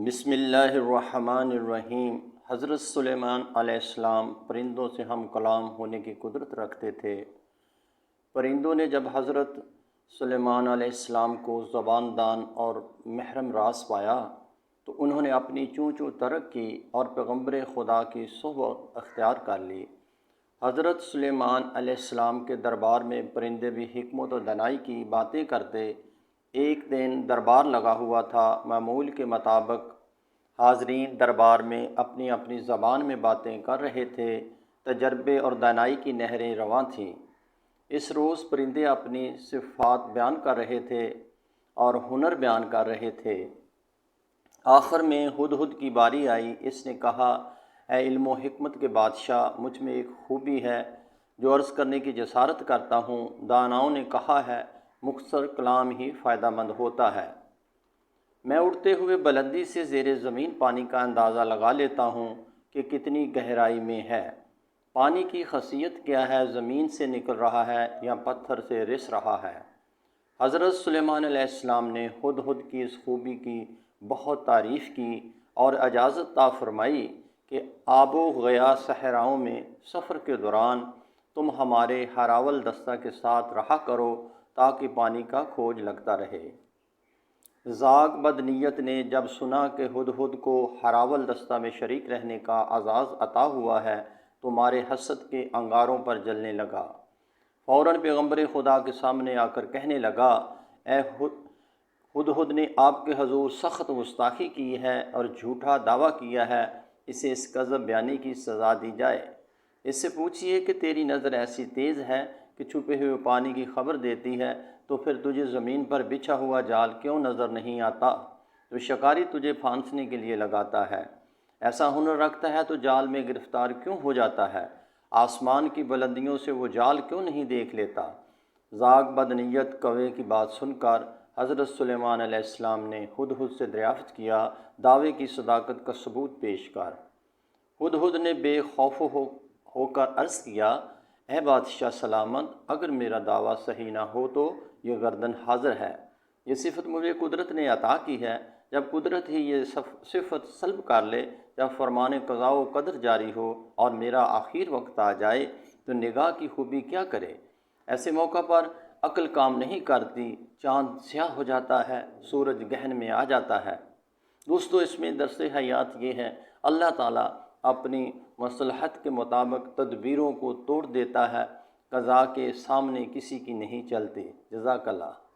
بسم اللہ الرحمن الرحیم۔ حضرت سلیمان علیہ السلام پرندوں سے ہم کلام ہونے کی قدرت رکھتے تھے۔ پرندوں نے جب حضرت سلیمان علیہ السلام کو زبان دان اور محرم راز پایا تو انہوں نے اپنی چوں چوں ترک کی اور پیغمبر خدا کی صحبت اختیار کر لی۔ حضرت سلیمان علیہ السلام کے دربار میں پرندے بھی حکمت و دانائی کی باتیں کرتے۔ ایک دن دربار لگا ہوا تھا۔ معمول کے مطابق حاضرین دربار میں اپنی اپنی زبان میں باتیں کر رہے تھے۔ تجربے اور دانائی کی نہریں رواں تھیں۔ اس روز پرندے اپنی صفات بیان کر رہے تھے اور ہنر بیان کر رہے تھے۔ آخر میں ہدہد کی باری آئی۔ اس نے کہا، اے علم و حکمت کے بادشاہ، مجھ میں ایک خوبی ہے جو عرض کرنے کی جسارت کرتا ہوں۔ داناؤں نے کہا ہے، مختصر کلام ہی فائدہ مند ہوتا ہے۔ میں اڑتے ہوئے بلندی سے زیر زمین پانی کا اندازہ لگا لیتا ہوں کہ کتنی گہرائی میں ہے۔ پانی کی خاصیت کیا ہے؟ زمین سے نکل رہا ہے یا پتھر سے رس رہا ہے؟ حضرت سلیمان علیہ السلام نے ہدہد کی اس خوبی کی بہت تعریف کی اور اجازت عطا فرمائی کہ آب و گیا صحراؤں میں سفر کے دوران تم ہمارے ہراول دستہ کے ساتھ رہا کرو تاکہ پانی کا کھوج لگتا رہے۔ زاغ بد نیت نے جب سنا کہ ہدہد کو ہراول دستہ میں شریک رہنے کا اعزاز عطا ہوا ہے تو مارے حسد کے انگاروں پر جلنے لگا۔ فوراً پیغمبر خدا کے سامنے آ کر کہنے لگا، اے ہدہد نے آپ کے حضور سخت گستاخی کی ہے اور جھوٹا دعویٰ کیا ہے۔ اسے اس کذب بیانی کی سزا دی جائے۔ اس سے پوچھئے کہ تیری نظر ایسی تیز ہے کہ چھپے ہوئے پانی کی خبر دیتی ہے، تو پھر تجھے زمین پر بچھا ہوا جال کیوں نظر نہیں آتا جو شکاری تجھے پھانسنے کے لیے لگاتا ہے؟ ایسا ہنر رکھتا ہے تو جال میں گرفتار کیوں ہو جاتا ہے؟ آسمان کی بلندیوں سے وہ جال کیوں نہیں دیکھ لیتا؟ زاغ بد نیت کوے کی بات سن کر حضرت سلیمان علیہ السلام نے ہدہد سے دریافت کیا، دعوے کی صداقت کا ثبوت پیش کر۔ ہدہد نے بے خوف ہو کر عرض کیا، اے بادشاہ سلامت، اگر میرا دعویٰ صحیح نہ ہو تو یہ گردن حاضر ہے۔ یہ صفت مجھے قدرت نے عطا کی ہے۔ جب قدرت ہی یہ صفت سلب کر لے، جب فرمان قضاء و قدر جاری ہو اور میرا آخر وقت آ جائے تو نگاہ کی خوبی کیا کرے؟ ایسے موقع پر عقل کام نہیں کرتی، چاند سیاہ ہو جاتا ہے، سورج گہن میں آ جاتا ہے۔ دوستو، اس میں درس حیات یہ ہے، اللہ تعالیٰ اپنی مصلحت کے مطابق تدبیروں کو توڑ دیتا ہے، قضاء کے سامنے کسی کی نہیں چلتی۔ جزاک اللہ۔